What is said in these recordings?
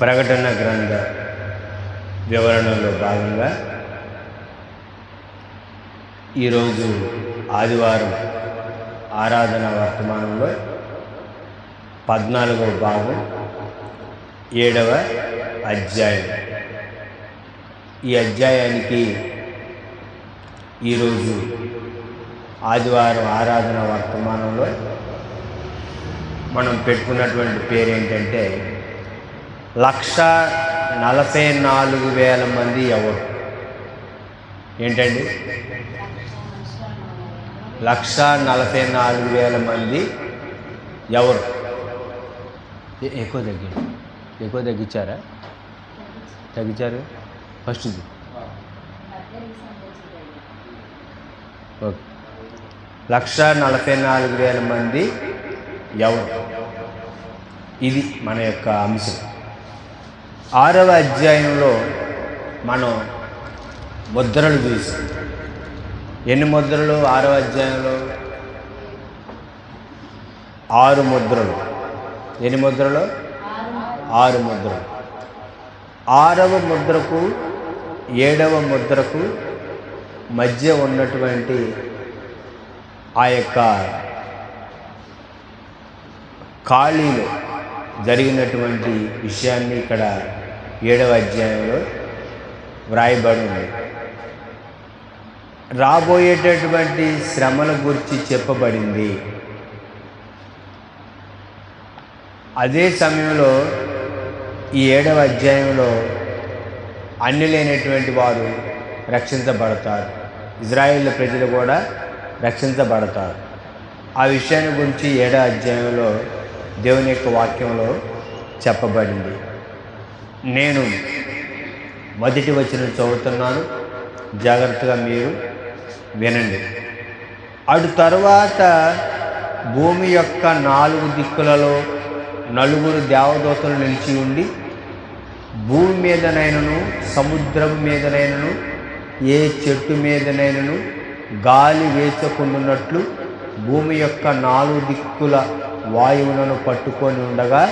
ప్రకటన గ్రంథ వివరణలో భాగంగా ఈరోజు ఆదివారం ఆరాధన వర్తమానంలో 14వ భాగం 7వ అధ్యాయం. ఈ అధ్యాయానికి ఈరోజు ఆదివారం ఆరాధన వర్తమానంలో మనం పెట్టుకున్నటువంటి పేరు ఏంటంటే 1,44,000 మంది ఎవరు? ఏంటండి? 1,44,000 మంది ఎవరు? ఎక్కువ తగ్గించారా? తగ్గించారు ఫస్ట్ది. ఓకే, 1,44,000 మంది ఎవరు? ఇది మన యొక్క అంశం. 6వ అధ్యాయంలో మనం ముద్రలు చూసాం. ఎన్ని ముద్రలు? 6వ అధ్యాయంలో 6 ముద్రలు. ఎన్ని ముద్రలు? 6 ముద్రలు. 6వ ముద్రకు 7వ ముద్రకు మధ్య ఉన్నటువంటి ఆ యొక్క ఖాళీలో జరిగినటువంటి విషయాన్ని ఇక్కడ 7వ అధ్యాయంలో వ్రాయబడి ఉంది. రాబోయేటటువంటి శ్రమల గురించి చెప్పబడింది. అదే సమయంలో ఈ 7వ అధ్యాయంలో అన్యులైనటువంటి వారు రక్షించబడతారు, ఇజ్రాయేల్ ప్రజలు కూడా రక్షించబడతారు. ఆ విషయాన్ని గురించి 7వ అధ్యాయంలో దేవుని యొక్క వాక్యంలో చెప్పబడింది. నేను మొదటి వచనం చదువుతున్నాను, జాగ్రత్తగా మీరు వినండి. అటు తరువాత భూమి యొక్క 4 దిక్కులలో 4 దేవదూతలు నిలిచి ఉండి, భూమి మీదనైనను సముద్రం మీదనైనను ఏ చెట్టు మీదనైనను గాలి వేచకుండున్నట్లు భూమి యొక్క 4 దిక్కుల వాయువులను పట్టుకొని ఉండగా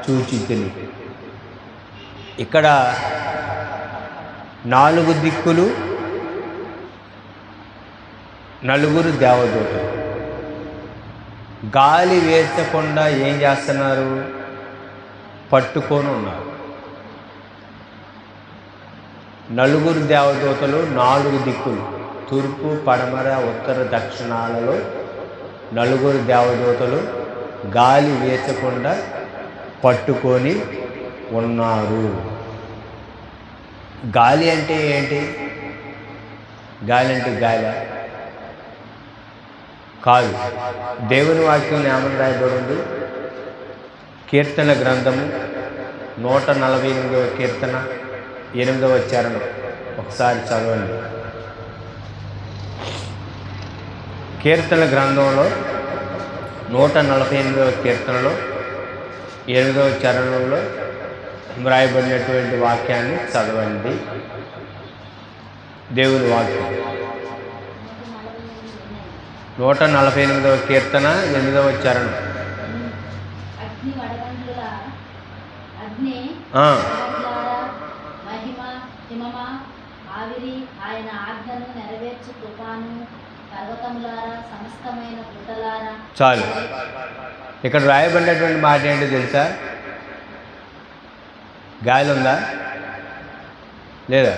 చూచితిని. ఇక్కడ 4 దిక్కులు 4 దేవదూతలు గాలి వేసకుండా ఏం చేస్తున్నారు? పట్టుకొని ఉన్నారు. 4 దేవదూతలు 4 దిక్కులు, తూర్పు పడమర ఉత్తర దక్షిణాలలో 4 దేవదూతలు గాలి వేచకుండా పట్టుకొని ఉన్నారు. గాలి అంటే ఏంటి? గాలి అంటే గాలి కాదు. దేవుని వాక్యం ఏమని రాయబడింది? కీర్తన గ్రంథము 148వ కీర్తన 8వ చరణం ఒకసారి చదవండి. కీర్తన గ్రంథంలో 148వ కీర్తనలో 8వ చరణంలో వ్రాయబడినటువంటి వాక్యాన్ని చదవండి. దేవుని వాక్యం 148వ కీర్తన 8వ చరణం. చాలు. ఇక్కడ రాయబడినటువంటి మాట ఏంటో తెలుసా? గాలి ఉందా లేదా?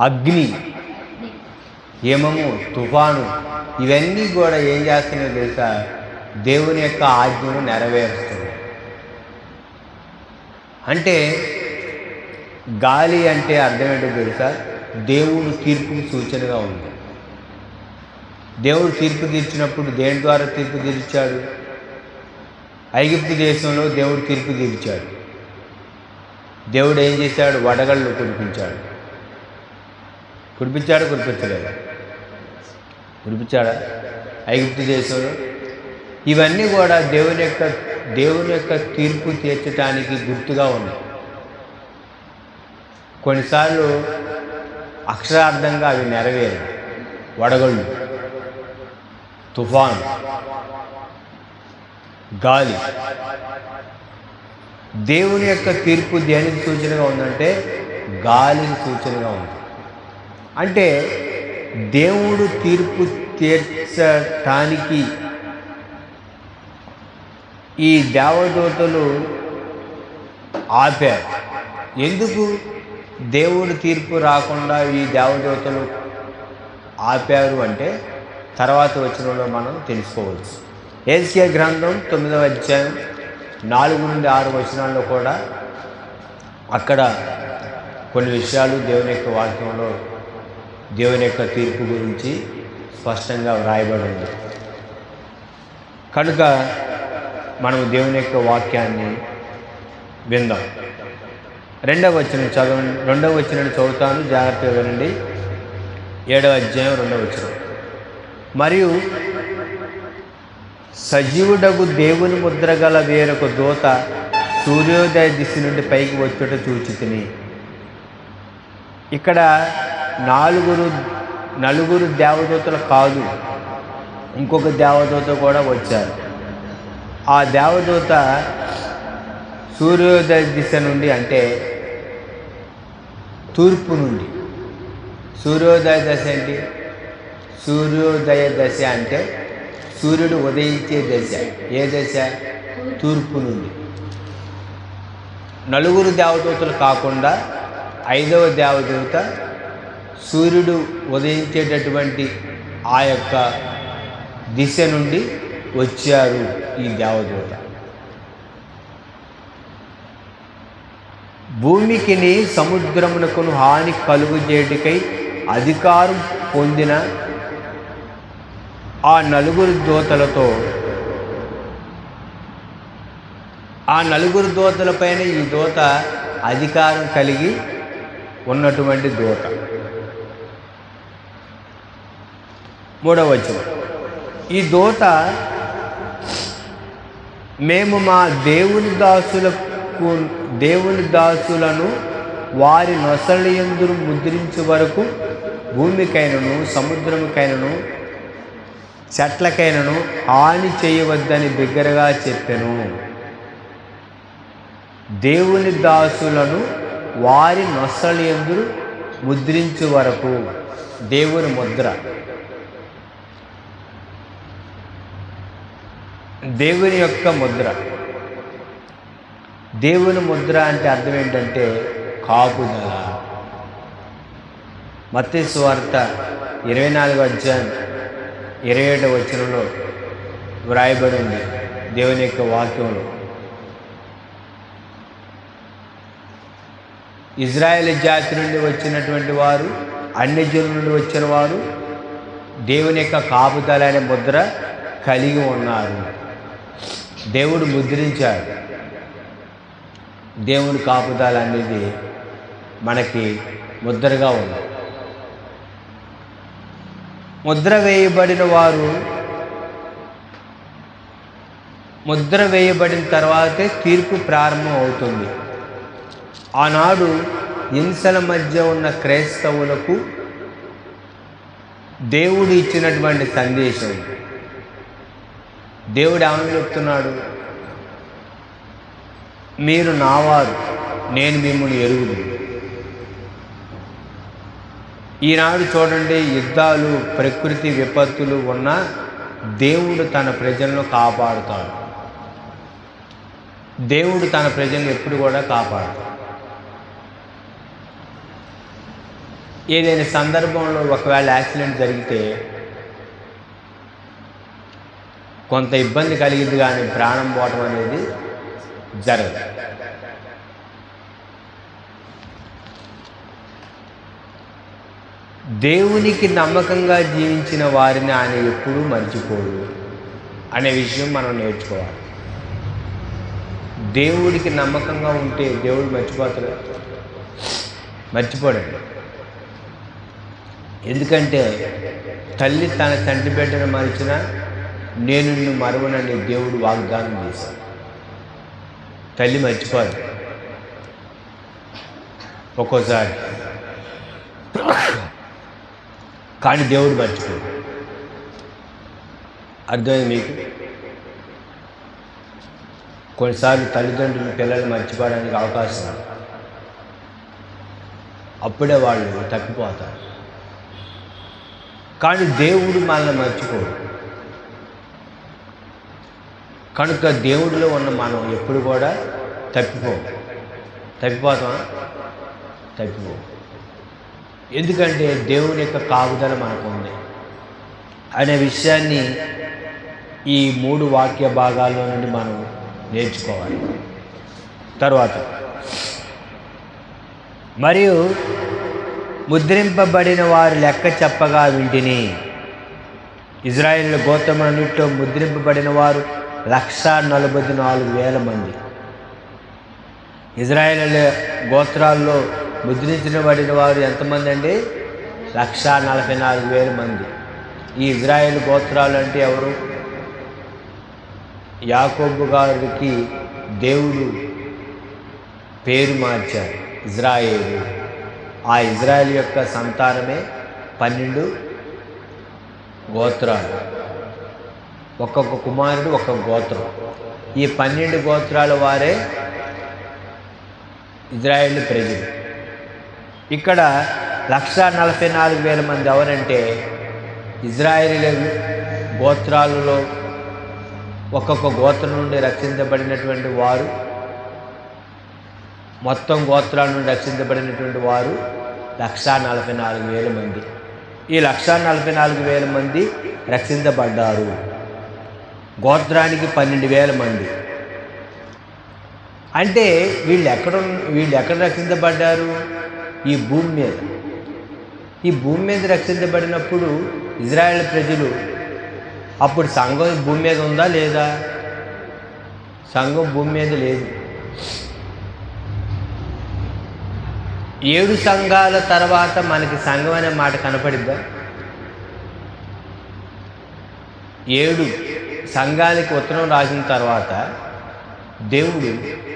అగ్ని, హిమము, తుఫాను ఇవన్నీ కూడా ఏం చేస్తున్నాయో తెలుసా? దేవుని యొక్క ఆజ్ఞను నెరవేరుస్తుంది. అంటే గాలి అంటే అర్థం ఏంటో తెలుసా? దేవుడు తీర్పుకి సూచనగా ఉంది. దేవుడు తీర్పు తీర్చినప్పుడు దేని ద్వారా తీర్పు తీర్చాడు? ఐగుప్తు దేశంలో దేవుడు తీర్పు తీర్చాడు. దేవుడు ఏం చేశాడు? వడగళ్ళు కురిపించాడు. కురిపించలేదా? కురిపించాడా ఐగుప్తు దేశంలో? ఇవన్నీ కూడా దేవుని యొక్క తీర్పు తీర్చడానికి గుర్తుగా ఉన్నాయి. కొన్నిసార్లు అక్షరార్థంగా అవి నెరవేరు. వడగళ్ళు, తుఫాను, గాలి దేవుని యొక్క తీర్పు దేనికి సూచనగా ఉందంటే గాలికి సూచనగా ఉంది. అంటే దేవుడు తీర్పు తీర్చటానికి ఈ దేవదూతలు ఆపారు. ఎందుకు దేవుడు తీర్పు రాకుండా ఈ దేవదూతలు ఆపారు అంటే తర్వాత వచనంలో మనం తెలుసుకోవచ్చు. యేషయా గ్రంథం 9వ అధ్యాయం 4 నుండి 6 వచనాల్లో కూడా అక్కడ కొన్ని విషయాలు దేవుని యొక్క వాక్యంలో దేవుని యొక్క తీర్పు గురించి స్పష్టంగా వ్రాయబడి ఉంది. కనుక మనము దేవుని యొక్క వాక్యాన్ని విందాం. 2వ వచనం చదువుతాను, జాగ్రత్తగా వినండి. 7వ అధ్యాయం 2వ వచనం. మరియు సజీవుడగు దేవుని ముద్ర గల వేరొక దూత సూర్యోదయ దిశ నుండి పైకి వచ్చుట చూచితిని. ఇక్కడ నలుగురు దేవదూతలు కాదు, ఇంకొక దేవదూత కూడా వచ్చారు. ఆ దేవదూత సూర్యోదయ దిశ నుండి అంటే తూర్పు నుండి. సూర్యోదయ దశ ఏంటి? సూర్యోదయ దశ అంటే సూర్యుడు ఉదయించే దశ. ఏ దశ? తూర్పు నుండి. నలుగురు దేవదూతలు కాకుండా 5వ దేవదూత సూర్యుడు ఉదయించేటటువంటి ఆ యొక్క దిశ నుండి వచ్చారు ఈ దేవదూత. భూమికిని సముద్రమునకును హాని కలుగుచేటికై అధికారం పొందిన ఆ నలుగురు దూతలపైన ఈ దూత అధికారం కలిగి ఉన్నటువంటి దూత. 3వ వచనం. ఈ దూత మేము మా దేవుని దాసులను వారి నొసలి యందు ముద్రించే వరకు భూమికైనను సముద్రముకైనను చెట్లకైనను హాని చేయవద్దని బిగ్గరగా చెప్పెను. దేవుని దాసులను వారి నొసలి యందు ముద్రించే వరకు. దేవుని ముద్ర, దేవుని యొక్క ముద్ర. దేవుని ముద్ర అంటే అర్థం ఏంటంటే కాపుదల. మత్తయి సువార్త 24వ అధ్యాయం 27వ వచనంలో వ్రాయబడి ఉంది దేవుని యొక్క వాక్యంలో. ఇజ్రాయేల్ జాతి నుండి వచ్చినటువంటి వారు, అన్యజనుల నుండి వచ్చిన వారు దేవుని యొక్క కాపుదల అనే ముద్ర కలిగి ఉన్నారు. దేవుడు ముద్రించాడు. దేవుని కాపుదల అనేది మనకి ముద్రగా ఉంది. ముద్ర వేయబడిన తర్వాతే తీర్పు ప్రారంభం అవుతుంది. ఆనాడు హింసల మధ్య ఉన్న క్రైస్తవులకు దేవుడు ఇచ్చినటువంటి సందేశం. దేవుడు ఏమని చెప్తున్నాడు? మీరు నావారు, నేను మిమ్మల్ని ఎరుగుదును. ఈనాడు చూడండి, యుద్ధాలు, ప్రకృతి విపత్తులు ఉన్న దేవుడు తన ప్రజలను కాపాడుతాడు. దేవుడు తన ప్రజలను ఎప్పుడు కూడా కాపాడుతాడు. ఏదైనా సందర్భంలో ఒకవేళ యాక్సిడెంట్ జరిగితే కొంత ఇబ్బంది కలిగింది, కానీ ప్రాణం పోవటం అనేది జరగదు. దేవునికి నమ్మకంగా జీవించిన వారిని ఆయన ఎప్పుడూ మర్చిపోడు అనే విషయం మనం నేర్చుకోవాలి. దేవుడికి నమ్మకంగా ఉంటే దేవుడు మర్చిపోడండి. ఎందుకంటే తల్లి తన తండ్రి బిడ్డను మరిచిన నేను నిన్ను మరువనని దేవుడు వాగ్దానం చేశాడు. తల్లి మర్చిపోదు ఒక్కోసారి, కానీ దేవుడు మర్చిపోడు. అర్థమైంది మీకు? కొన్నిసార్లు తల్లిదండ్రులు పిల్లలు మర్చిపోవడానికి అవకాశం ఉంది. అప్పుడే వాళ్ళు తప్పిపోతారు. కానీ దేవుడు మనల్ని మర్చిపోడు. కనుక దేవుడిలో ఉన్న మనం ఎప్పుడు కూడా తప్పిపోతామా? ఎందుకంటే దేవుని యొక్క కాపుదల మనకు ఉంది అనే విషయాన్ని ఈ 3 వాక్య భాగాల్లో నుండి మనం నేర్చుకోవాలి. తర్వాత మరియు ముద్రింపబడిన వారి లెక్క చెప్పగా వింటిని. ఇజ్రాయేలు గోత్రములన్నిటిలో ముద్రింపబడిన వారు 1,44,000 మంది. ఇజ్రాయేలు గోత్రాల్లో ముద్రించబడిన వారు ఎంతమంది అండి? 1,44,000 మంది. ఈ ఇజ్రాయేలు గోత్రాలు అంటే ఎవరు? యాకోబు గారికి దేవుడు పేరు మార్చారు, ఇజ్రాయేలు. ఆ ఇజ్రాయేల్ యొక్క సంతానమే 12 గోత్రాలు. ఒక్కొక్క కుమారుడు ఒక్కొక్క గోత్రం. ఈ 12 గోత్రాల వారే ఇజ్రాయేల్ ప్రజలు. ఇక్కడ 1,44,000 మంది ఎవరంటే ఇజ్రాయేల్ గోత్రాలలో ఒక్కొక్క గోత్రం నుండి రక్షించబడినటువంటి వారు, మొత్తం గోత్రాల నుండి రక్షించబడినటువంటి వారు 1,44,000 మంది. ఈ 1,44,000 మంది రక్షించబడ్డారు. గోత్రానికి 12,000 మంది. అంటే వీళ్ళు ఎక్కడ రక్షించబడ్డారు? ఈ భూమి మీద. ఈ భూమి మీద రక్షించబడినప్పుడు ఇజ్రాయేల్ ప్రజలు, అప్పుడు సంఘం భూమి మీద ఉందా లేదా? సంఘం భూమి మీద లేదు. 7 సంఘాల తర్వాత మనకి సంఘం అనే మాట కనపడిద్దా? 7 సంఘాలకి ఉత్తరం రాసిన తర్వాత దేవుడు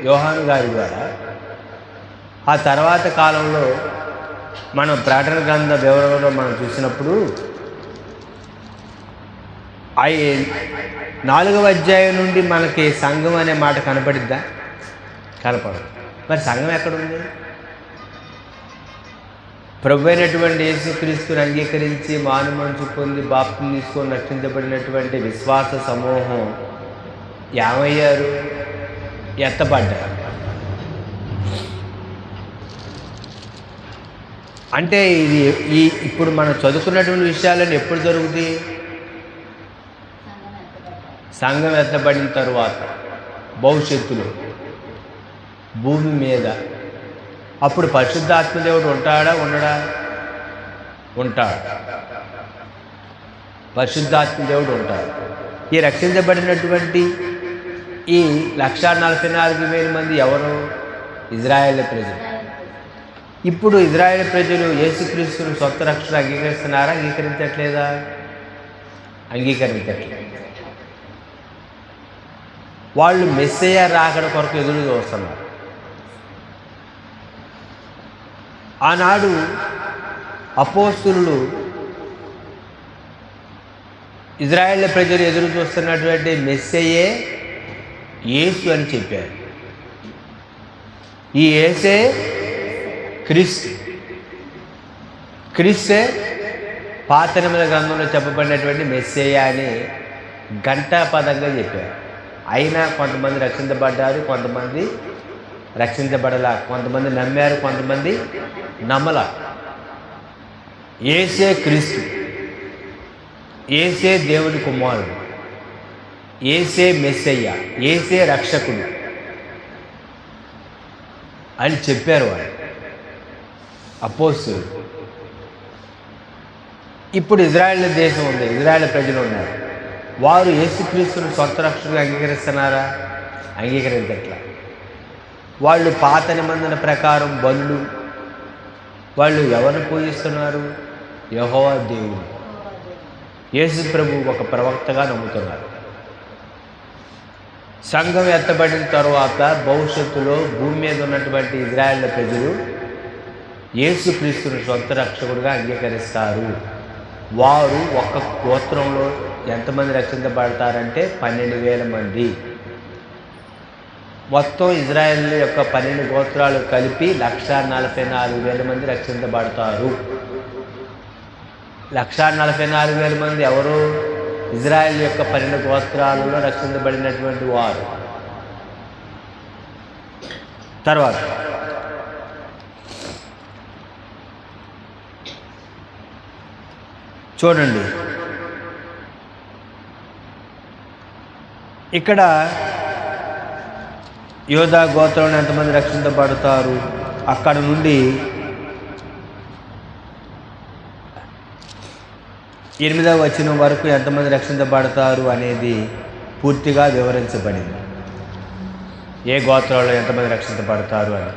యోహాను గారి ద్వారా ఆ తర్వాత కాలంలో మనం ప్రకటన గ్రంథ వివరణలో మనం చూసినప్పుడు 4వ అధ్యాయం నుండి మనకి సంఘం అనే మాట కనపడిద్దా? కనపడదు. మరి సంఘం ఎక్కడుంది? ప్రభు అయినటువంటి యేసుక్రీస్తుని అంగీకరించి మానుమనసు పొంది బాప్తిసం తీసుకొని రక్షించబడినటువంటి విశ్వాస సమూహం ఏమయ్యారు? ఎత్తబడ్డారు. అంటే ఇది ఇప్పుడు మనం చదువుకున్నటువంటి విషయాలను ఎప్పుడు జరుగుతాయి? సంఘం ఎత్తబడిన తరువాత భవిష్యత్తులో భూమి మీద. అప్పుడు పరిశుద్ధాత్మదేవుడు ఉంటాడా? ఉండడా? ఉంటాడు. పరిశుద్ధాత్మదేవుడు ఉంటాడు. ఈ రక్షించబడినటువంటి ఈ 1,44,000 మంది ఎవరు? ఇజ్రాయేల్ ప్రజలు. ఇప్పుడు ఇజ్రాయేల్ ప్రజలు యేసుక్రీస్తును సొంత రక్షణ అంగీకరిస్తున్నారా? అంగీకరించట్లేదా? అంగీకరించట్లేదు. వాళ్ళు మెస్సయ్య రాకడ కొరకు ఎదురు చూస్తున్నారు. ఆనాడు అపోస్తలులు ఇజ్రాయేల్ ప్రజలు ఎదురు చూస్తున్నటువంటి మెస్సయ్యే యేసు అని చెప్పారు. ఈ యేసే క్రీస్తు. క్రీస్తే పాత నిబంధన గ్రంథంలో చెప్పబడినటువంటి మెస్సయ్య అని ఘంటాపదంగా చెప్పారు. అయినా కొంతమంది రక్షించబడ్డారు, కొంతమంది రక్షించబడలా. కొంతమంది నమ్మారు, కొంతమంది నమ్మలా. యేసే క్రీస్తు, యేసే దేవుని కుమారుడు, యేసే మెస్సయ్య, యేసే రక్షకుడు అని చెప్పారు వాళ్ళు అపోస్తలులు. ఇప్పుడు ఇజ్రాయేల్ దేశం ఉంది, ఇజ్రాయేల్ ప్రజలు ఉన్నారు. వారు యేసుక్రీస్తును సొంత రక్షకుడిగా అంగీకరిస్తున్నారా? అంగీకరించట్లా. వాళ్ళు పాత నిబంధన ప్రకారం బలులు, వాళ్ళు ఎవరిని పూజిస్తున్నారు? యెహోవా దేవుడు, యేసు ప్రభు ఒక ప్రవక్తగా నమ్ముతున్నారు. సంఘం ఎత్తబడిన తరువాత భవిష్యత్తులో భూమి మీద ఉన్నటువంటి ఇజ్రాయేల్ ప్రజలు యేసుక్రీస్తును సొంత రక్షకుడిగా అంగీకరిస్తారు. వారు ఒక్క గోత్రంలో ఎంతమంది రక్షించబడతారంటే 12,000 మంది. మొత్తం ఇజ్రాయెల్ యొక్క 12 గోత్రాలు కలిపి 1,44,000 మంది రక్షించబడతారు. 1,44,000 మంది ఎవరు? ఇజ్రాయెల్ యొక్క 12 గోత్రాలలో రక్షించబడినటువంటి వారు. తర్వాత చూడండి, ఇక్కడ యోధా గోత్రంలో ఎంతమంది రక్షించబడతారు, అక్కడ నుండి 8వ వచనం వరకు ఎంతమంది రక్షించబడతారు అనేది పూర్తిగా వివరించబడింది. ఏ గోత్రంలో ఎంతమంది రక్షించబడతారు అని.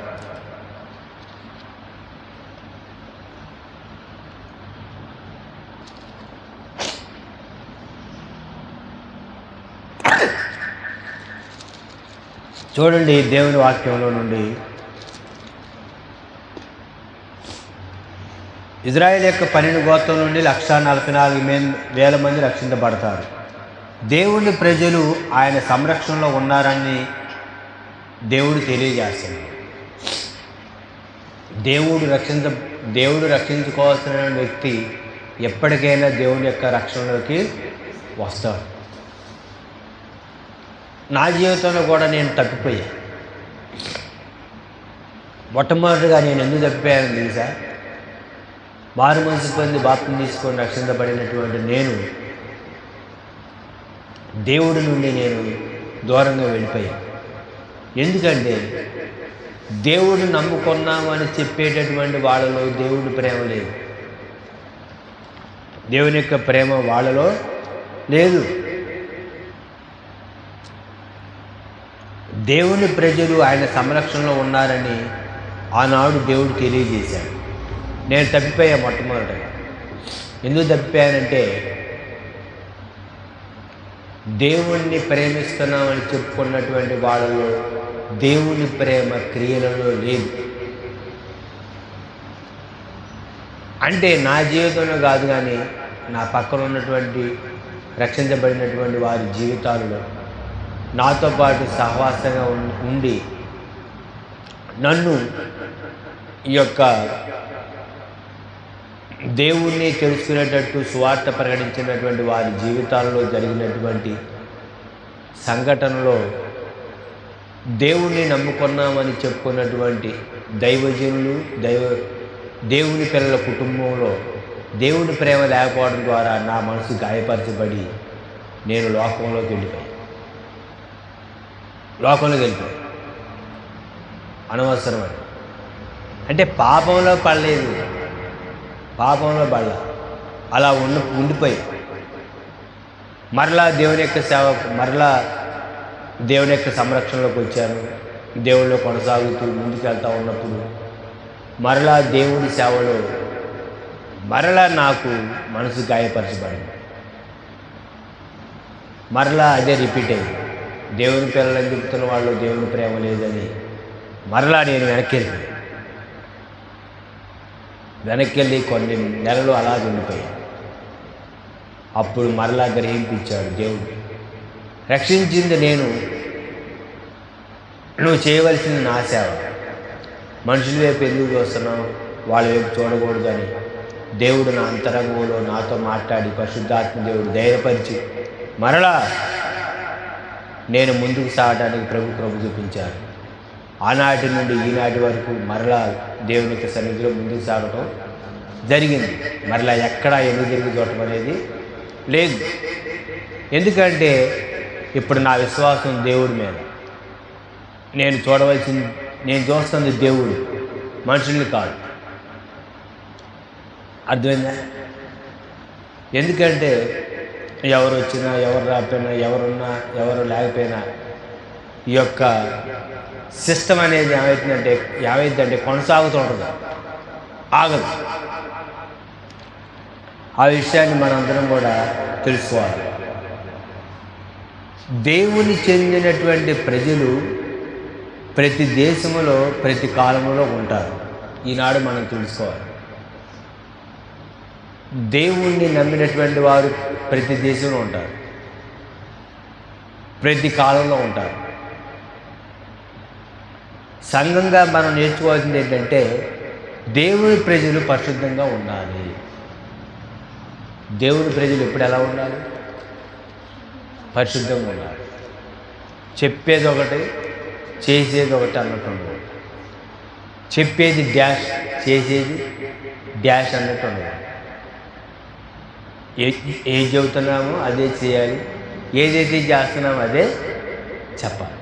చూడండి, దేవుని వాక్యంలో నుండి ఇజ్రాయెల్ యొక్క 12 గోత్రం నుండి 1,44,000 మంది రక్షించబడతారు. దేవుని ప్రజలు ఆయన సంరక్షణలో ఉన్నారని దేవుడు తెలియజేస్తాడు. దేవుడు రక్షించుకోవాల్సిన వ్యక్తి ఎప్పటికైనా దేవుని యొక్క రక్షణలోకి వస్తాడు. నా జీవితంలో కూడా నేను తప్పిపోయా. మొట్టమొదటిగా నేను ఎందుకు తప్పిపోయాను తెలుసా? మారు మనసు పొంది బాప్తిసం తీసుకొని రక్షించబడినటువంటి నేను దేవుడి నుండి నేను దూరంగా వెళ్ళిపోయాను. ఎందుకంటే దేవుడు నమ్ముకున్నామని చెప్పేటటువంటి వాళ్ళలో దేవుడి ప్రేమ లేదు. దేవుని యొక్క ప్రేమ వాళ్ళలో లేదు. దేవుని ప్రజలు ఆయన సంరక్షణలో ఉన్నారని ఆనాడు దేవుడు తెలియజేశాడు. నేను తప్పిపోయా మొట్టమొదటిగా. ఎందుకు తప్పిపోయానంటే దేవుణ్ణి ప్రేమిస్తున్నామని చెప్పుకున్నటువంటి వాళ్ళలో దేవుని ప్రేమ క్రియలలో లేదు. అంటే నా జీవితంలో కాదు, కానీ నా పక్కన ఉన్నటువంటి రక్షించబడినటువంటి వారి జీవితాలలో నాతో పాటు సహవాసంగా ఉండి నన్ను ఈ యొక్క దేవుణ్ణి తెలుసుకునేటట్టు సువార్త ప్రకటించినటువంటి వారి జీవితాల్లో జరిగినటువంటి సంఘటనలో దేవుణ్ణి నమ్ముకున్నామని చెప్పుకున్నటువంటి దైవజనులు, దేవుని పిల్లల కుటుంబంలో దేవుని ప్రేమ లేకపోవడం ద్వారా నా మనసు గాయపరచబడి నేను లోకంలోకి వెళ్ళిపోయాను. అనవసరమని. అంటే పాపంలో పడలేదు, పాపంలో పడలా, అలా ఉండిపోయి మరలా దేవుని యొక్క సేవ, మరలా దేవుని యొక్క సంరక్షణలోకి వచ్చాను. దేవుళ్ళు కొనసాగుతూ ముందుకు వెళ్తూ ఉన్నప్పుడు మరలా దేవుని సేవలో మరలా నాకు మనసు గాయపరచబడింది. మరలా అదే రిపీట్ అయింది. దేవుని పిల్లలని చెప్తున్న వాళ్ళు దేవుని ప్రేమ లేదని మరలా నేను వెనక్కి వెళ్ళి కొన్ని నెలలు అలా ఉండిపోయాను. అప్పుడు మరలా గ్రహింపించాడు దేవుడు. రక్షించింది నేను, నువ్వు చేయవలసింది నా సేవ. మనుషుల వైపు ఎందుకు చూస్తున్నావు, వాళ్ళ వైపు చూడకూడదని దేవుడు నా అంతరంగంలో నాతో మాట్లాడి పరిశుద్ధాత్మ దేవుడు ధైర్యపరిచి మరలా నేను ముందుకు సాగడానికి ప్రభు చూపించారు. ఆనాటి నుండి ఈనాటి వరకు మరలా దేవుని యొక్క సన్నిధిలో ముందుకు సాగటం జరిగింది. మరలా ఎక్కడా ఎందుకు తిరిగి చూడటం అనేది లేదు. ఎందుకంటే ఇప్పుడు నా విశ్వాసం దేవుడి మీద. నేను చూస్తుంది దేవుడు, మనుషుల్ని కాదు. అర్థమైందా? ఎందుకంటే ఎవరు వచ్చినా, ఎవరు రాకపోయినా, ఎవరున్నా, ఎవరు లేకపోయినా ఈ యొక్క సిస్టమ్ అనేది ఏమైందంటే కొనసాగుతుంటుంది, ఆగదు. ఆ విషయాన్ని మనందరం కూడా తెలుసుకోవాలి. దేవుని చెందినటువంటి ప్రజలు ప్రతి దేశంలో ప్రతి కాలంలో ఉంటారు. ఈనాడు మనం తెలుసుకోవాలి. దేవుణ్ణి నమ్మినటువంటి వారు ప్రతి దేశంలో ఉంటారు, ప్రతి కాలంలో ఉంటారు. సంఘంగా మనం నేర్చుకోవాల్సింది ఏంటంటే దేవుని ప్రజలు పరిశుద్ధంగా ఉండాలి. దేవుని ప్రజలు ఎప్పుడు ఎలా ఉండాలి? పరిశుద్ధంగా ఉండాలి. చెప్పేది ఒకటి, చేసేది ఒకటి అన్నట్టు ఉండదు. చెప్పేది డ్యాష్, చేసేది డ్యాష్ అన్నట్టు ఉండదు. ఏది చెబుతున్నామో అదే చేయాలి, ఏదైతే చేస్తున్నామో అదే చెప్పాలి.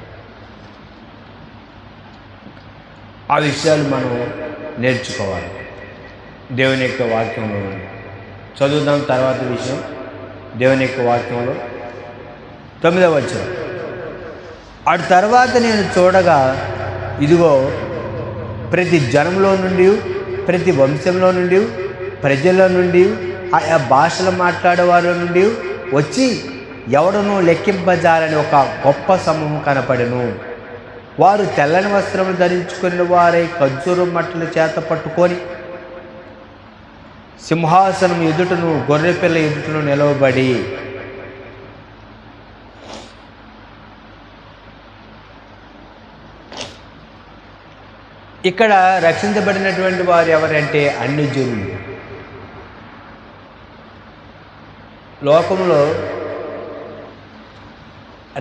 ఆ విషయాలు మనం నేర్చుకోవాలి దేవుని యొక్క వాక్యంలో. చదువుదాం తర్వాత విషయం. దేవుని యొక్క వాక్యంలో 9వ వచనం. అటు తర్వాత నేను చూడగా ఇదిగో ప్రతి జనంలో నుండి, ప్రతి వంశంలో నుండి, ప్రజల నుండి, ఆయా భాషలు మాట్లాడే వారి నుండి వచ్చి ఎవడనూ లెక్కింపజాలని ఒక గొప్ప సమూహం కనపడెను. వారు తెల్లని వస్త్రములు ధరించుకున్న వారై ఖర్జూరం మట్టలు చేత పట్టుకొని సింహాసనం ఎదుటను గొర్రెపిల్ల ఎదుటను నిలవబడి ఇక్కడ రక్షించబడినటువంటి వారు ఎవరంటే అన్ని జనులు. లోకంలో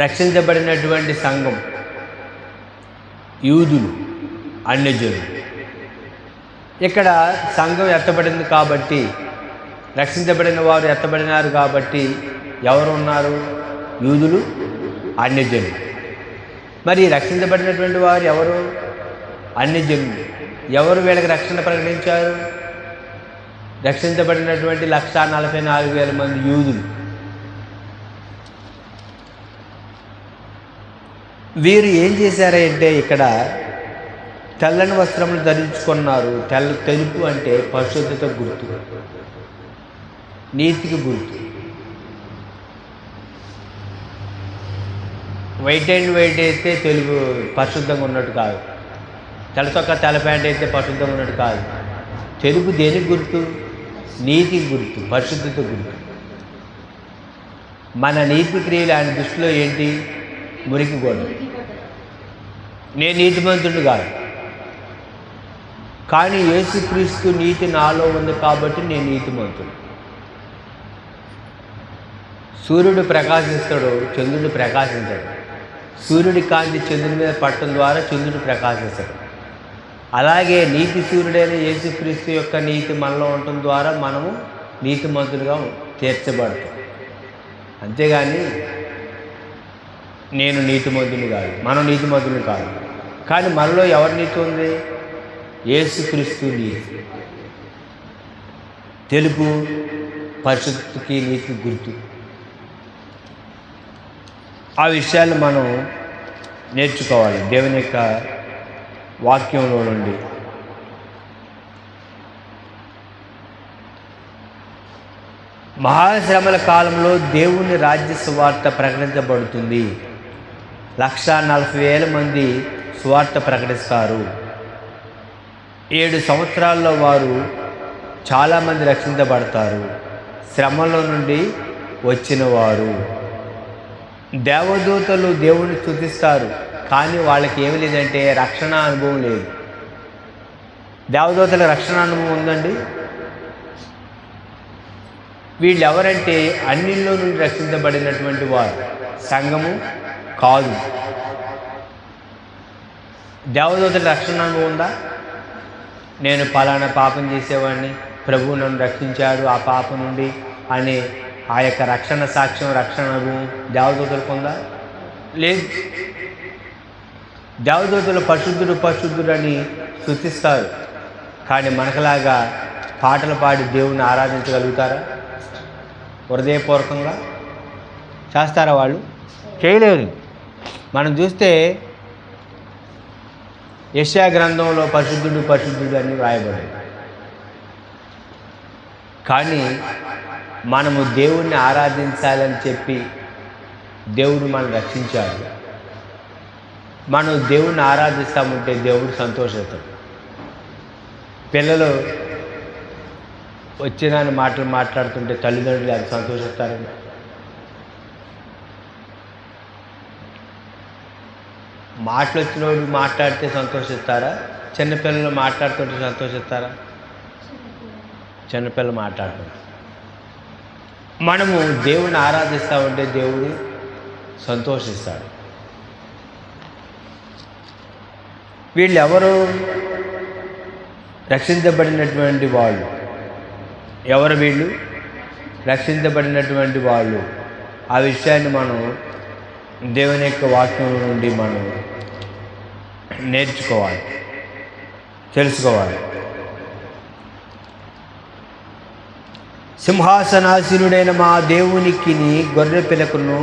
రక్షించబడినటువంటి సంఘం యూదులు, అన్యజనులు. ఇక్కడ సంఘం ఎత్తబడింది కాబట్టి, రక్షించబడిన వారు ఎత్తబడినారు కాబట్టి ఎవరు ఉన్నారు? యూదులు, అన్యజనులు. మరి రక్షించబడినటువంటి వారు ఎవరు? అన్యజనులు. ఎవరు వీళ్ళకి రక్షణ ప్రకటించారు? రక్షించబడినటువంటి 144,000 మంది యూదులు. వీరు ఏం చేశారంటే ఇక్కడ తెల్లని వస్త్రములు ధరించుకున్నారు. తెలుపు అంటే పరిశుద్ధత గుర్తు, నీతికి గుర్తు. వైట్ అండ్ వైట్ అయితే తెలుగు పరిశుద్ధంగా ఉన్నట్టు కాదు. తెల్ల చొక్కా తెల్ల ప్యాంట్ అయితే పరిశుద్ధంగా ఉన్నట్టు కాదు. తెలుపు దేనికి గుర్తు? నీతికి గుర్తు, పరిశుద్ధత గుర్తు. మన నీతి క్రియలు ఆయన దృష్టిలో ఏంటి? మురికి గోడ. నేను నీతిమంతుడు కాదు, కానీ యేసుక్రీస్తు నీతి నాలో ఉంది కాబట్టి నేను నీతిమంతుడు. సూర్యుడు ప్రకాశిస్తాడు, చంద్రుడు ప్రకాశించాడు. సూర్యుడి కాంతి చంద్రుడి మీద పట్టడం ద్వారా చంద్రుడు ప్రకాశిస్తాడు. అలాగే నీతి సూర్యుడైన యేసుక్రీస్తు యొక్క నీతి మనలో ఉండటం ద్వారా మనము నీతిమంతులుగా తీర్చబడతాం. అంతేగాని నేను నీతిమంతుని కాదు, మనం నీతిమంతుని కాదు. కానీ మనలో ఎవరి నీతి ఉంది? యేసుక్రీస్తు నీతి. తెలుపు పరిశుద్ధికి నీతి గుర్తు. ఆ విషయాలు మనం నేర్చుకోవాలి దేవుని యొక్క వాక్యంలో నుండి. మహాశ్రమల కాలంలో దేవుని రాజ్య సువార్త ప్రకటించబడుతుంది. 140,000 మంది సువార్త ప్రకటిస్తారు. 7 సంవత్సరాల్లో వారు చాలామంది రక్షించబడతారు. శ్రమలో నుండి వచ్చిన వారు. దేవదూతలు దేవుని స్తుతిస్తారు, కానీ వాళ్ళకి ఏమి లేదంటే రక్షణ అనుభవం లేదు. దేవదూతల రక్షణ అనుభవం ఉందండి. వీళ్ళు ఎవరంటే అన్నిల్లో నుండి రక్షించబడినటువంటి వారు, సంఘము కాదు. దేవదూతల రక్షణ అనుభవం ఉందా? నేను పలానా పాపం చేసేవాడిని, ప్రభువు నన్ను రక్షించాడు ఆ పాపం నుండి అనే ఆ యొక్క రక్షణ సాక్ష్యం, రక్షణ అనుభవం దేవదూతలకు ఉందా? లేదు. దేవదూతలు పరిశుద్ధుడు పరిశుద్ధుడు అని స్తుతిస్తారు, కానీ మనకులాగా పాటలు పాడి దేవుని ఆరాధించగలుగుతారా? హృదయపూర్వకంగా చేస్తారా? వాళ్ళు చేయలేరు. మనం చూస్తే యెషయా గ్రంథంలో పరిశుద్ధుడు పరిశుద్ధుడు అని వ్రాయబడింది. కానీ మనము దేవుణ్ణి ఆరాధించాలని చెప్పి దేవుడు మనల్ని రక్షించాడు. మనం దేవుణ్ణి ఆరాధిస్తామంటే దేవుడు సంతోషిస్తాడు. పిల్లలు వచ్చిన మాటలు మాట్లాడుతుంటే తల్లిదండ్రులు అది సంతోషిస్తారండి. మాటలు వచ్చినోడు మాట్లాడితే సంతోషిస్తారా? చిన్నపిల్లలు మాట్లాడుతుంటే సంతోషిస్తారా? చిన్నపిల్లలు మాట్లాడుతుంటారు. మనము దేవుని ఆరాధిస్తూ ఉంటే దేవుడు సంతోషిస్తాడు. వీళ్ళెవరు? రక్షించబడినటువంటి వాళ్ళు. ఎవరు వీళ్ళు? రక్షించబడినటువంటి వాళ్ళు. ఆ విషయాన్ని మనం దేవుని యొక్క వాక్యం నుండి మనం నేర్చుకోవాలి, తెలుసుకోవాలి. సింహాసనాసీనుడైన మా దేవునికి గొర్రె పిల్లకును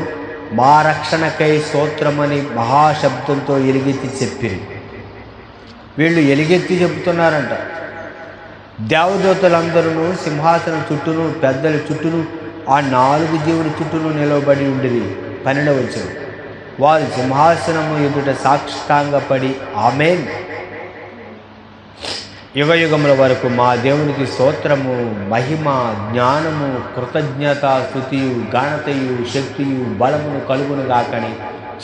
మా రక్షణకై స్తోత్రమని మహాశబ్దంతో ఎలుగెత్తి చెప్పిరి. వీళ్ళు ఎలుగెత్తి చెబుతున్నారంట. దేవదూతలందరూ సింహాసనం చుట్టూను పెద్దల చుట్టూను ఆ 4 జీవుల చుట్టూను నిలవబడి ఉండిరి. 12వ వచనం. వారు సింహాసనము ఎదుట సాష్టాంగపడి ఆమేన్, యుగయుగముల వరకు మా దేవునికి స్తోత్రము, మహిమ, జ్ఞానము, కృతజ్ఞత, స్తుతియు, ఘనతయు, శక్తియు, బలమును కలుగును గాకని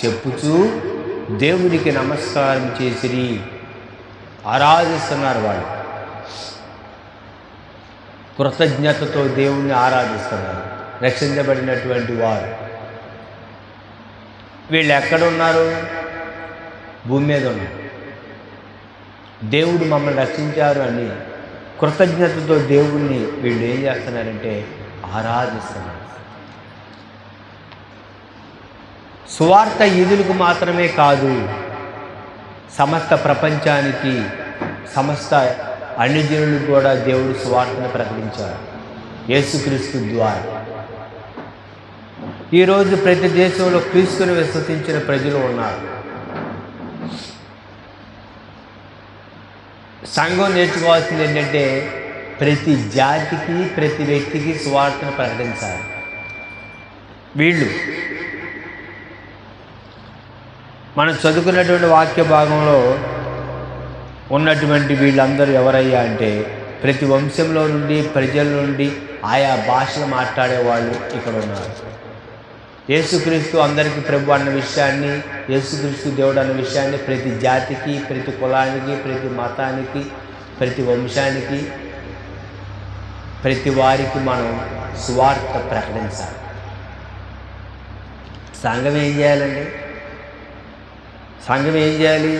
చెప్పుచూ దేవునికి నమస్కారం చేసిరి. ఆరాధిస్తున్నారు. వాళ్ళు కృతజ్ఞతతో దేవుణ్ణి ఆరాధిస్తున్నారు, రక్షించబడినటువంటి వారు. వీళ్ళు ఎక్కడున్నారు? భూమి మీద ఉన్నారు. దేవుడు మమ్మల్ని రక్షించారు అని కృతజ్ఞతతో దేవుణ్ణి వీళ్ళు ఏం చేస్తున్నారంటే ఆరాధిస్తున్నారు. సువార్త యూదులకు మాత్రమే కాదు, సమస్త ప్రపంచానికి, సమస్త అన్ని జనులకు కూడా దేవుడు సువార్తను ప్రకటించారు యేసుక్రీస్తు ద్వారా. ఈరోజు ప్రతి దేశంలో క్రీస్తుని విశ్వసించిన ప్రజలు ఉన్నారు. సంఘం నేర్చుకోవాల్సింది ఏంటంటే ప్రతి జాతికి, ప్రతి వ్యక్తికి సువార్తను ప్రకటించాలి. వీళ్ళు మనం చదువుకున్నటువంటి వాక్య భాగంలో ఉన్నటువంటి వీళ్ళందరూ ఎవరయ్యా అంటే ప్రతి వంశంలో నుండి, ప్రజల నుండి, ఆయా భాషలు మాట్లాడేవాళ్ళు ఇక్కడ ఉన్నారు. యేసుక్రీస్తు అందరికీ ప్రభు అన్న విషయాన్ని, యేసుక్రీస్తు దేవుడు అన్న విషయాన్ని ప్రతి జాతికి, ప్రతి కులానికి, ప్రతి మతానికి, ప్రతి వంశానికి, ప్రతి వారికి మనం సువార్త ప్రకటించాలి. సంఘం ఏం చేయాలండి? సంఘం ఏం చేయాలి?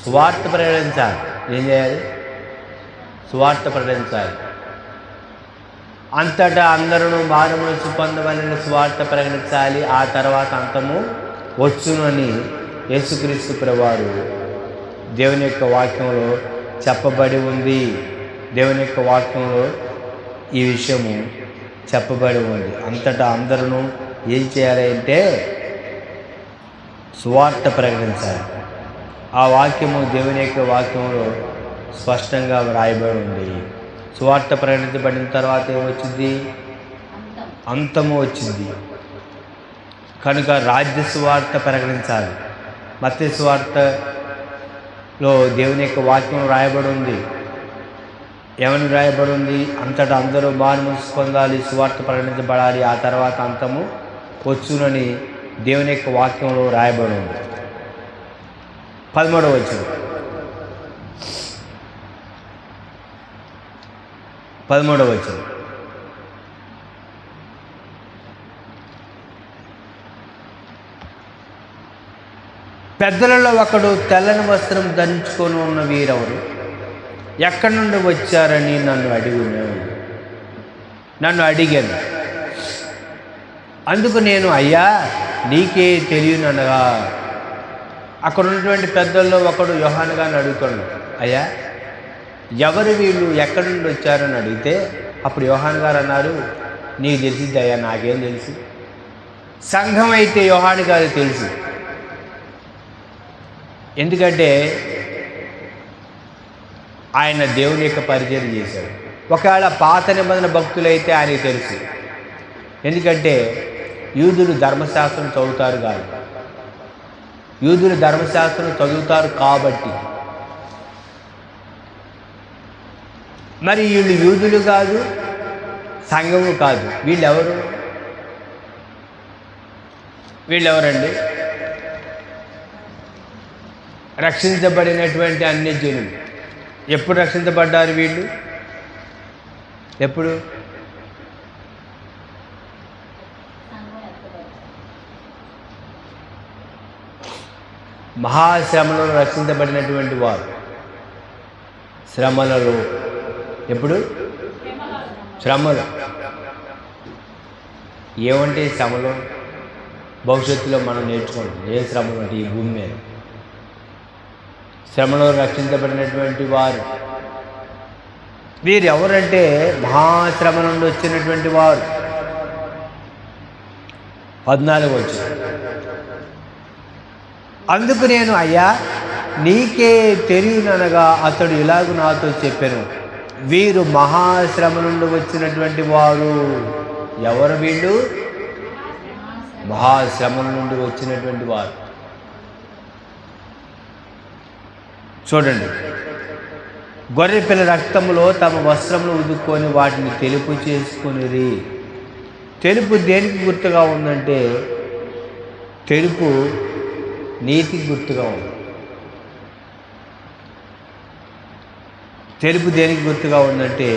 సువార్త ప్రకటించాలి. ఏం చేయాలి? సువార్త ప్రకటించాలి. అంతటా అందరూ మారుమనసు పొందవలెను, సువార్త ప్రకటించాలి. ఆ తర్వాత అంతము వచ్చును అని యేసుక్రీస్తు ప్రభువారు దేవుని యొక్క వాక్యంలో చెప్పబడి ఉంది. దేవుని యొక్క వాక్యంలో ఈ విషయము చెప్పబడి ఉంది. అంతటా అందరూ ఏం చేయాలి అంటే సువార్త ప్రకటించాలి. ఆ వాక్యము దేవుని యొక్క వాక్యంలో స్పష్టంగా వ్రాయబడి ఉంది. సువార్త ప్రకటించబడిన తర్వాత ఏమొచ్చింది? అంతము వచ్చింది. కనుక రాజ్య సువార్త ప్రకటించాలి. మత్తయి సువార్తలో దేవుని యొక్క వాక్యం రాయబడి ఉంది. ఏమని రాయబడి ఉంది? అంతటా అందరూ మారుమనసు పొందాలి, సువార్త ప్రకటించబడాలి, ఆ తర్వాత అంతము వచ్చునని దేవుని యొక్క వాక్యంలో రాయబడి ఉంది. 13వ వచనం. 13వ వచనం. పెద్దలలో ఒకడు తెల్లని వస్త్రం ధరించుకొని ఉన్న వీరెవరు? ఎక్కడి నుండి వచ్చారని నన్ను అడిగాను. అందుకు నేను, అయ్యా నీకే తెలియననగా, అక్కడ ఉన్నటువంటి పెద్దల్లో ఒకడు యోహాను గారిని అడుగుతున్నాడు, అయ్యా ఎవరు వీళ్ళు, ఎక్కడి నుండి వచ్చారని అడిగితే అప్పుడు యోహాను గారు అన్నారు, నీకు తెలిసింది అయ్యా, నాకేం తెలుసు. సంఘం అయితే యోహాను గారు తెలుసు. ఎందుకంటే ఆయన దేవుని యొక్క పరిచయం చేశాడు. ఒకవేళ పాత నిబంధన భక్తులైతే ఆయనకి తెలుసు. ఎందుకంటే యూదులు ధర్మశాస్త్రం చదువుతారు కాదు, యూదులు ధర్మశాస్త్రం చదువుతారు కాబట్టి. మరి వీళ్ళు యూదులు కాదు, సంఘము కాదు. వీళ్ళెవరండి? రక్షించబడినటువంటి అన్యజనులు. ఎప్పుడు రక్షించబడ్డారు వీళ్ళు? ఎప్పుడు? మహాశ్రమలో రక్షించబడినటువంటి వారు. శ్రమలలో. ఎప్పుడు? శ్రమలు. ఏమంటే శ్రమలు? భవిష్యత్తులో మనం నేర్చుకుంటాం ఏ శ్రమలు అంటే ఈ భూమి మీద. శ్రమలో రక్షించబడినటువంటి వారు వీరు ఎవరంటే మహాశ్రమ నుండి వచ్చినటువంటి వారు. 14 వచ్చి, అందుకు నేను, అయ్యా నీకే తెలియననగా అతడు ఇలాగ నాతో చెప్పాను, వీరు మహాశ్రమ నుండి వచ్చినటువంటి వారు. ఎవరు వీళ్ళు? మహాశ్రమ నుండి వచ్చినటువంటి వారు. చూడండి, గొర్రెపిల్ల రక్తములో తమ వస్త్రములు ఉదుక్కొని వాటిని తెలుపు చేసుకునిరి. తెలుపు దేనికి గుర్తుగా ఉందంటే తెలుపు నీతికి గుర్తుగా ఉంది. తెలుపు దేనికి గుర్తుగా ఉందంటే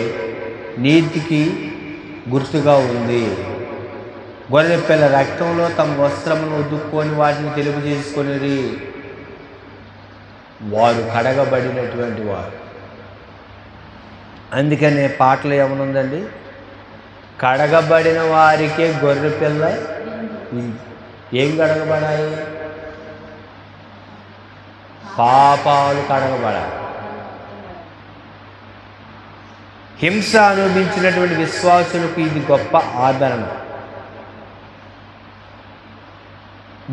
నీతికి గుర్తుగా ఉంది. గొర్రెపిల్ల రక్తంలో తమ వస్త్రమును ఉదుక్కొని వాటిని తెలుపు చేసుకొనిరి. వారు కడగబడినటువంటి వారు. అందుకనే పాటలు ఏమనుందండి? కడగబడిన వారికే గొర్రెపిల్ల. ఏం కడగబడాయి? పాపాలు కడగబడాలి. హింస అనుభవించినటువంటి విశ్వాసులకు ఇది గొప్ప ఆదరణ.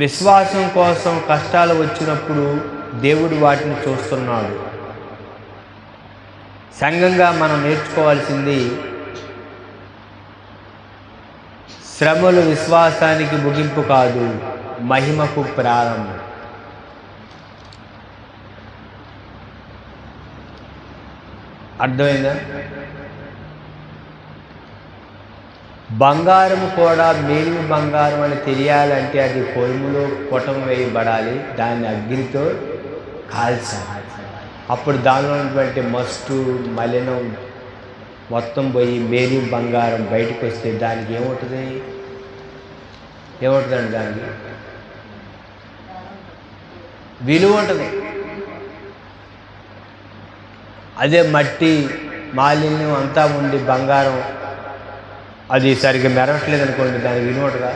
విశ్వాసం కోసం కష్టాలు వచ్చినప్పుడు దేవుడు వాటిని చూస్తున్నాడు. సంఘంగా మనం నేర్చుకోవాల్సింది, శ్రమలు విశ్వాసానికి ముగింపు కాదు, మహిమకు ప్రారంభం. అర్థమైందా? బంగారం కూడా మేలిమి బంగారం అని తెలియాలంటే అది కొలుములో కొటం వేయబడాలి, దాన్ని అగ్నితో కాల్చాలి. అప్పుడు దానిలో ఉన్నటువంటి మస్టు మలినం మొత్తం పోయి మేలి బంగారం బయటకు వస్తే దానికి ఏమవుతుంది? ఏమవుతుందండి? దానికి విలువ ఉంటుంది. అదే మట్టి మాలిన్యం అంతా ఉండి బంగారం అది సరిగ్గా మెరవట్లేదు అనుకోండి, దానికి విలువ ఉంటుందా?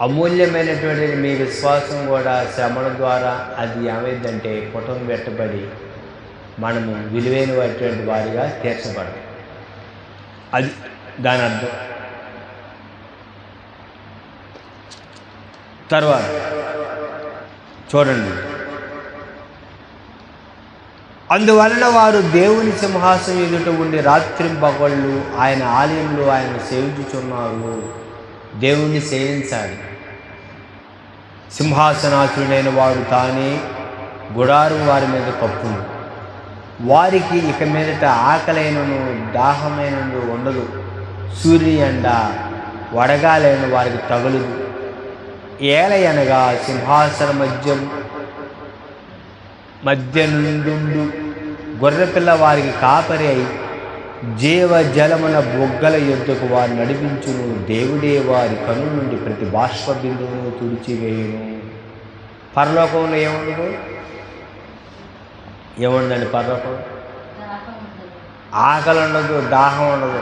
అమూల్యమైనటువంటి మీ విశ్వాసం కూడా శ్రమల ద్వారా అది ఏమైందంటే పుటం పెట్టబడి మనము విలువైనటువంటి వారిగా తీర్చబడదు. అది దాని అర్థం. తర్వాత చూడండి, అందువలన వారు దేవుని సింహాసనం ఎదుట ఉండి రాత్రింపగళ్ళు ఆయన ఆలయంలో ఆయన సేవించుచున్నారు. దేవుణ్ణి సేవించాలి. సింహాసనాసుడైన వారు తానే గుడారం వారి మీద కప్పును. వారికి ఇక మీదట ఆకలైనను దాహమైనను ఉండదు. సూర్యండ వడగాలైన వారికి తగులదు. ఏలయనగా సింహాసన మధ్య నుండు గొర్రెపిల్ల వారికి కాపరి అయి జీవ జలముల బొగ్గల యొద్దకు వారు నడిపించును. దేవుడే వారి కన్ను నుండి ప్రతి బాష్ప బిందువును తుడిచివేయును. పరలోకంలో ఏముండదు? ఏముండదండి పరలోకం? ఆకలి ఉండదు, దాహం ఉండదు,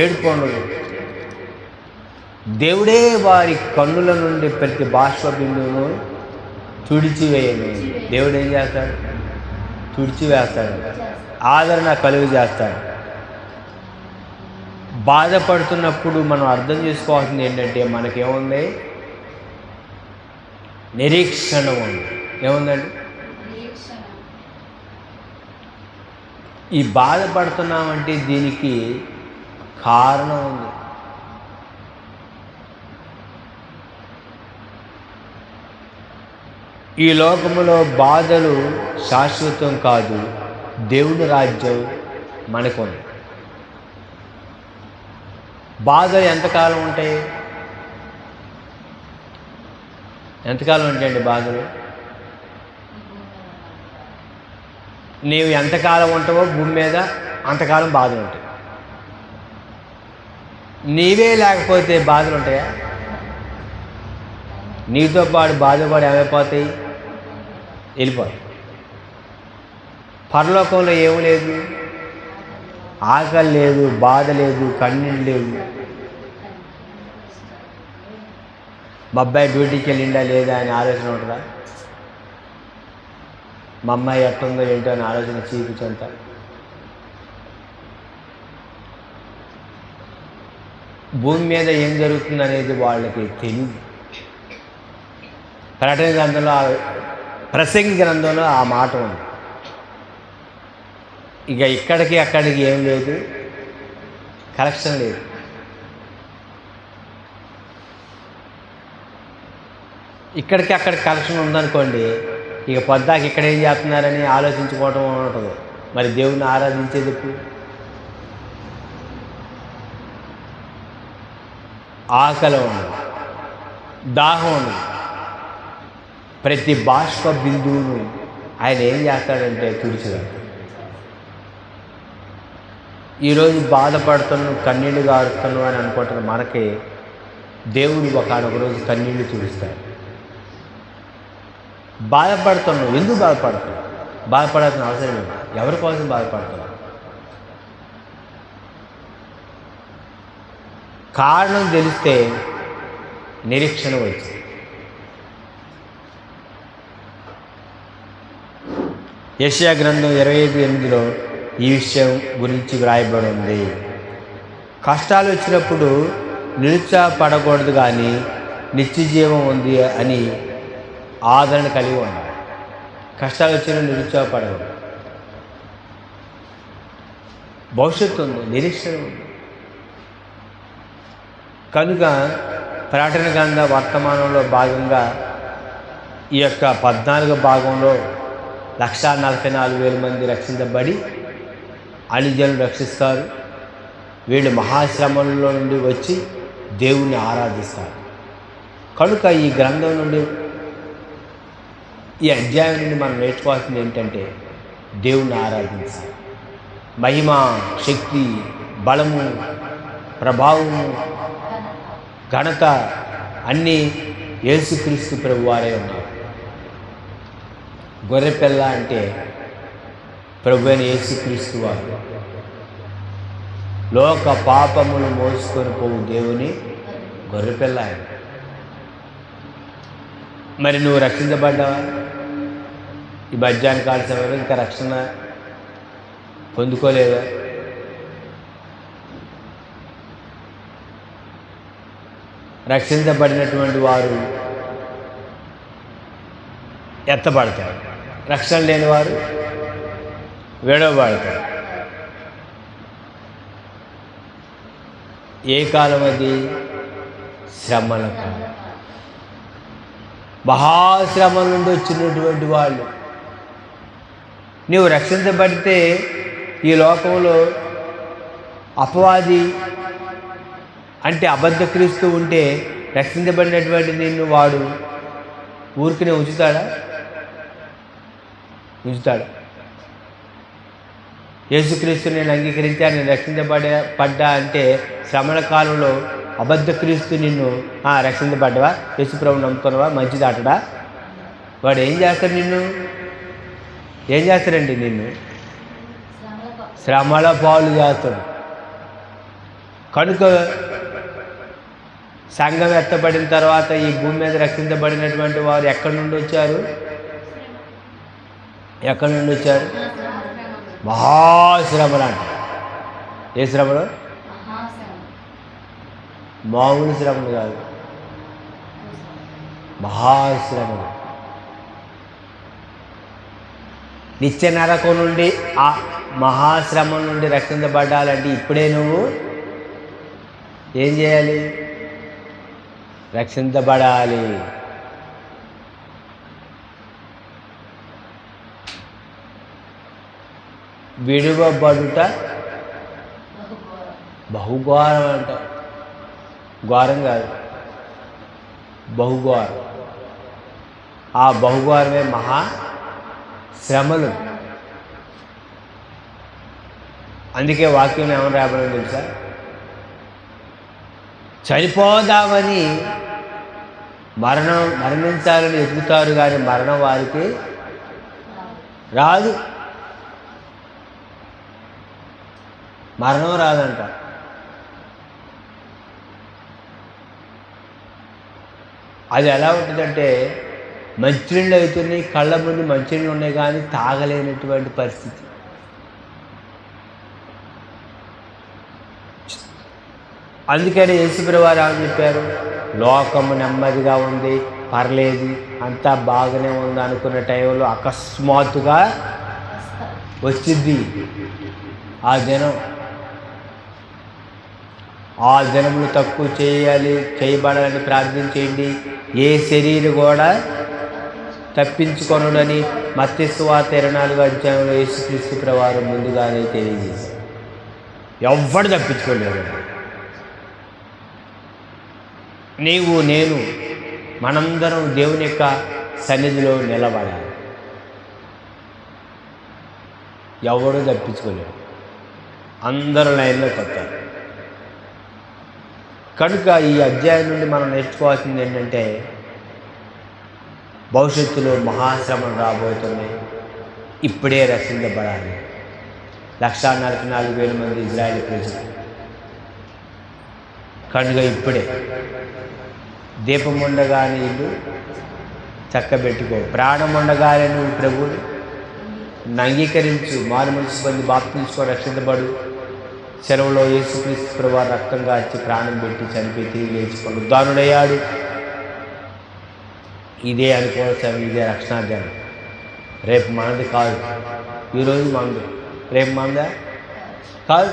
ఏడుపు ఉండదు. దేవుడే వారి కన్నుల నుండి ప్రతి బాష్ప బిందువును తుడిచివేయను. దేవుడు ఏం చేస్తాడు? తుడిచివేస్తాడు, ఆదరణ కలుగు చేస్తాడు. బాధపడుతున్నప్పుడు మనం అర్థం చేసుకోవాల్సింది ఏంటంటే మనకేముంది? నిరీక్షణ ఉంది. ఏముందండి? ఈ బాధపడుతున్నామంటే దీనికి కారణం ఉంది. ఈ లోకములో బాధలు శాశ్వతం కాదు, దేవుని రాజ్యం మనకుంది. బాధలు ఎంతకాలం ఉంటాయి? ఎంతకాలం ఉంటాయండి బాధలు? నీవు ఎంతకాలం ఉంటావో భూమి మీద అంతకాలం బాధలు ఉంటాయి. నీవే లేకపోతే బాధలు ఉంటాయా? నీతో పాటు బాధపడి ఏమైపోతాయి? వెళ్ళిపోతాయి. పరలోకంలో ఏమీ లేదు, ఆకలి లేదు, బాధ లేదు, కన్నీళ్ళు లేవు. మా అబ్బాయి డ్యూటీకి వెళ్ళిండా లేదా అని ఆలోచన ఉంటుందా? మా అమ్మాయి ఎట్టుందో ఏంటో అని ఆలోచన చీకుచంత. భూమి మీద ఏం జరుగుతుంది అనేది వాళ్ళకి తెలియదు. ప్రకటన గ్రంథంలో, ప్రసంగి గ్రంథంలో ఆ మాట ఉంది. ఇక ఇక్కడికి అక్కడికి ఏం లేదు, కరెక్షన్ లేదు. ఇక్కడికి అక్కడికి కరెక్షన్ ఉందనుకోండి, ఇక పొద్దాకి ఇక్కడ ఏం చేస్తున్నారని ఆలోచించుకోవటం ఉంటుంది. మరి దేవుణ్ణి ఆరాధించేది ఎప్పుడు? ఆకలి ఉండదు, దాహం ఉండదు. ప్రతి బాష్ప బిందువును ఆయన ఏం చేస్తాడంటే తుడిచివేస్తాడు. ఈరోజు బాధపడుతున్నావు, కన్నీళ్ళు గారుస్తున్నావు అని అనుకుంటున్న మనకి దేవుడు ఒకనొక రోజు కన్నీళ్ళు తుడుస్తాడు. బాధపడుతున్నావు, ఎందుకు బాధపడుతున్నావు? బాధపడాల్సిన అవసరం లేదు. ఎవరి కోసం బాధపడుతున్నావు? కారణం తెలిస్తే నిరీక్షణ వచ్చింది. యెషయా గ్రంథం 25:8లో ఈ విషయం గురించి వ్రాయబడి ఉంది. కష్టాలు వచ్చినప్పుడు నిరుత్సాహపడకూడదు, కానీ నిత్య జీవం ఉంది అని ఆదరణ కలిగి ఉండాలి. కష్టాలు వచ్చినా నిరుత్సాహపడకూడదు. భవిష్యత్తు ఉంది, నిరీక్షణ ఉంది. కనుక ప్రకటన గ్రంథ వర్తమానంలో భాగంగా ఈ యొక్క 14వ భాగంలో 1,44,000 మంది రక్షించబడి అన్యజనులు రక్షిస్తారు. వీళ్ళు మహాశ్రమంలో నుండి వచ్చి దేవుణ్ణి ఆరాధిస్తారు. కనుక ఈ గ్రంథం నుండి, ఈ అధ్యాయం నుండి మనం నేర్చుకోవాల్సింది ఏంటంటే దేవుణ్ణి ఆరాధించాలి. మహిమ, శక్తి, బలము, ప్రభావము, ఘనత అన్నీ యేసుక్రీస్తు ప్రభువారే ఉన్నారు. గొర్రెపిల్ల అంటే ప్రభు అయిన యేసుక్రీస్తు వారు. లోక పాపమును మోసుకొని పోవు దేవుని గొర్రెపిల్ల ఆయన. మరి నువ్వు రక్షించబడ్డావా? ఈ మధ్యాహ్న కాల సమయంలో ఇంకా రక్షణ పొందుకోలేదా? రక్షించబడినటువంటి వారు ఎత్తబడతారు, రక్షణ లేని వారు విడవబడతారు. ఏ కాలం అది? శ్రమల కాలం. మహాశ్రమల నుండి వచ్చినటువంటి వాళ్ళు. నీవు రక్షించబడితే ఈ లోకంలో అపవాది అంటే అబద్ధ క్రీస్తు ఉంటే రక్షించబడినటువంటి నిన్ను వాడు ఊరికినే ఉంచుతాడా? ఉంచుతాడు. యేసుక్రీస్తు నేను అంగీకరించాను, నేను రక్షించబడ్డా అంటే శ్రమల కాలంలో అబద్ధ క్రీస్తు నిన్ను రక్షించబడ్డవా, యేసుప్రభుని నమ్ముకున్నావా, మంచిది ఆటడా? వాడు ఏం చేస్తాడు? ఏం చేస్తాడండి? నిన్ను శ్రమల పాలు చేస్తాడు. కనుక సంఘం ఎత్తబడిన తర్వాత ఈ భూమి మీద రక్షించబడినటువంటి వారు ఎక్కడి నుండి వచ్చారు? ఎక్కడి నుండి వచ్చారు? మహాశ్రమలు అంట. ఏ శ్రమలు? మామూలు శ్రమలు కాదు, మహాశ్రమలు. నిత్య నరకం నుండి, ఆ మహాశ్రమం నుండి రక్షించబడాలంటే ఇప్పుడే నువ్వు ఏం చేయాలి? రక్షించబడాలి. విడువబడుట బహుఘోరం అంట. ఘోరం కాదు, బహుఘోరం. ఆ బహుభారమే మహా శ్రమలు. అందుకే వాక్యం ఏమని రాబడింది తెలుసా? చనిపోదామని మరణించాలని ఎదుగుతారు, కానీ మరణం వారికి రాదు. మరణం రాదంట. అది ఎలా ఉంటుందంటే, మంచినీళ్ళు అవుతున్నాయి, కళ్ళ ముందు మంచినీళ్ళు ఉన్నాయి, కానీ తాగలేనటువంటి పరిస్థితి. అందుకని యేసుప్రభువు వారు ఏమని చెప్పారు? లోకము నెమ్మదిగా ఉంది, పర్లేదు, అంతా బాగానే ఉంది అనుకున్న టైంలో అకస్మాత్తుగా వచ్చింది ఆ జనం. ఆ జనములు తక్కువ చేయబడాలని ప్రార్థించేయండి. ఏ శరీరం కూడా తప్పించుకొనుడని మత్తయి సువార్త 24వ అధ్యాయంలో యేసుక్రీస్తు ప్రభువారు ముందుగానే తెలియజేశారు. ఎవ్వడు తప్పించుకోలేడు. నీవు, నేను, మనందరం దేవుని యొక్క సన్నిధిలో నిలబడాలి. ఎవడు తప్పించుకోలేడు. అందరూ లైన్లోకి వస్తారు. కనుక ఈ అధ్యాయం నుండి మనం నేర్చుకోవాల్సింది ఏంటంటే, భవిష్యత్తులో మహాశ్రమం రాబోతున్నాయి. ఇప్పుడే రక్షించబడాలి. 1,44,000 మంది ఇజ్రాయేల్ ప్రజలు. కనుక ఇప్పుడే దీపం ఉండగానే ఇల్లు చక్కబెట్టుకో. ప్రాణం ఉండగానే నువ్వు ప్రభువుని అంగీకరించు. మారు మనసు పొంది బాప్తిస్మో, రక్షించబడు. సెలవులో యేసుక్రీస్తు ప్రభువారు రక్తం కార్చి ప్రాణం పెట్టి చనిపోయి తిరిగి లేచి పునరుద్ధానుడయ్యాడు. ఇదే అనుకోవచ్చు, ఇదే రక్షణాధ్యానం. రేపు మనది కాదు. ఈరోజు మనది, రేపు మనదా కాదు.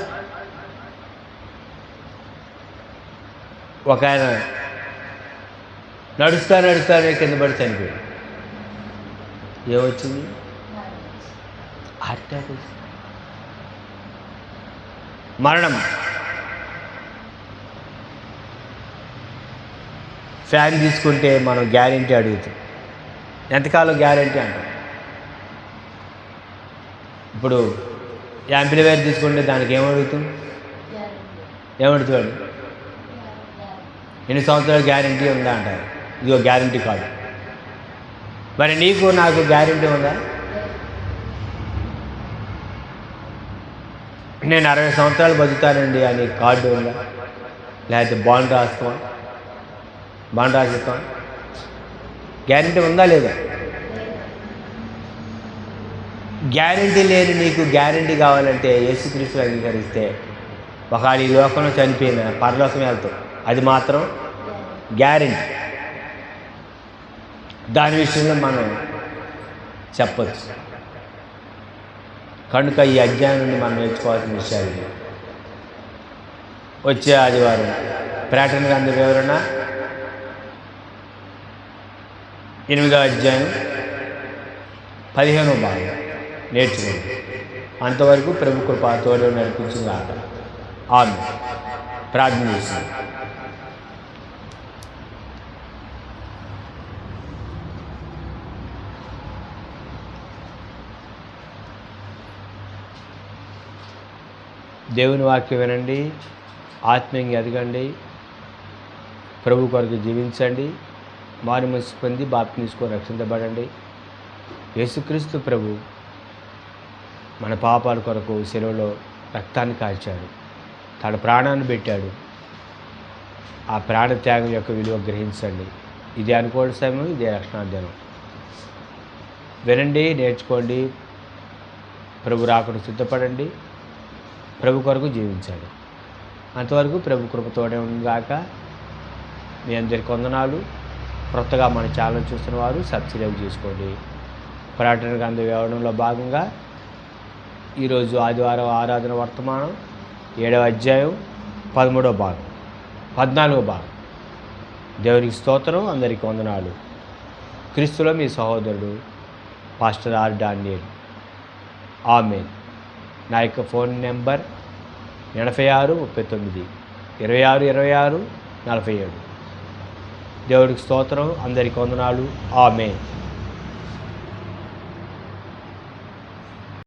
ఒక ఆయన నడుస్తానే కింద పడి చనిపోయాడు. ఏమొచ్చింది? హార్ట్ అటాక్ వచ్చింది. మరణం. ఫ్యాన్ తీసుకుంటే మనం గ్యారెంటీ అడుగుతాం. ఎంతకాలం గ్యారెంటీ అంటాం. ఇప్పుడు యాంప్లిఫైర్ తీసుకుంటే దానికి ఏమడుగుతాం? ఏమడుగుతాడు? ఎన్ని సంవత్సరాలు గ్యారెంటీ ఉందా అంటారు. ఇదిగో గ్యారెంటీ కాదు. మరి నీకు నాకు గ్యారెంటీ ఉందా? నేను 60 సంవత్సరాలు బతుకుతానండి అని కార్డు ఉందా? లేకపోతే బాండ్ రాస్తాం, గ్యారెంటీ ఉందా లేదా? గ్యారెంటీ లేని నీకు గ్యారెంటీ కావాలంటే యేసుక్రీస్తు అంగీకరిస్తే ఒకవేళ ఈ లోకంలో చనిపోయిన పరలోకం వెళ్తాం. అది మాత్రం గ్యారెంటీ. దాని విషయంలో మనం చెప్పచ్చు. కనుక ఈ అధ్యాయం నుండి మనం నేర్చుకోవాల్సిన విషయాలు వచ్చే ఆదివారం ప్రకటన గ్రంథ వివరణ 8వ అధ్యాయం 15వ భాగం నేర్చుకోండి. అంతవరకు ప్రభు కృప తోడు నడిపించిందాక. ఆమెన్. ప్రార్థన చేస్తుంది. దేవుని వాక్యం వినండి, ఆత్మీయంగా ఎదగండి, ప్రభు కొరకు జీవించండి, మారు మనసు పొంది బాప్తిస్మో రక్షించబడండి. యేసుక్రీస్తు ప్రభు మన పాపాల కొరకు శిలువలో రక్తాన్ని కాల్చాడు, తన ప్రాణాన్ని పెట్టాడు. ఆ ప్రాణ త్యాగం యొక్క విలువ గ్రహించండి. ఇదే అనుకోవడం సమయం, ఇదే రక్షణాధ్యానం. వినండి, నేర్చుకోండి, ప్రభు రాకడ సిద్ధపడండి, ప్రభు కొరకు జీవించాడు. అంతవరకు ప్రభు కృపతోనే ఉందాక. మీ అందరికి వందనాలు. కొత్తగా మన ఛానల్ చూస్తున్న వారు సబ్స్క్రైబ్ చేసుకోండి. ప్రకటన గ్రంథ వివరణలో భాగంగా ఈరోజు ఆదివారం ఆరాధన వర్తమానం 7వ అధ్యాయం 13వ భాగం 14వ భాగం. దేవునికి స్తోత్రం. అందరికీ వందనాలు. క్రీస్తులో మీ సహోదరుడు పాస్టర్ ఆర్ డానియల్. ఆమేన్. నా యొక్క ఫోన్ నెంబర్ 86 39 26 26 47. దేవుడికి స్తోత్రం. అందరికీ వందనాలు. ఆమేన్.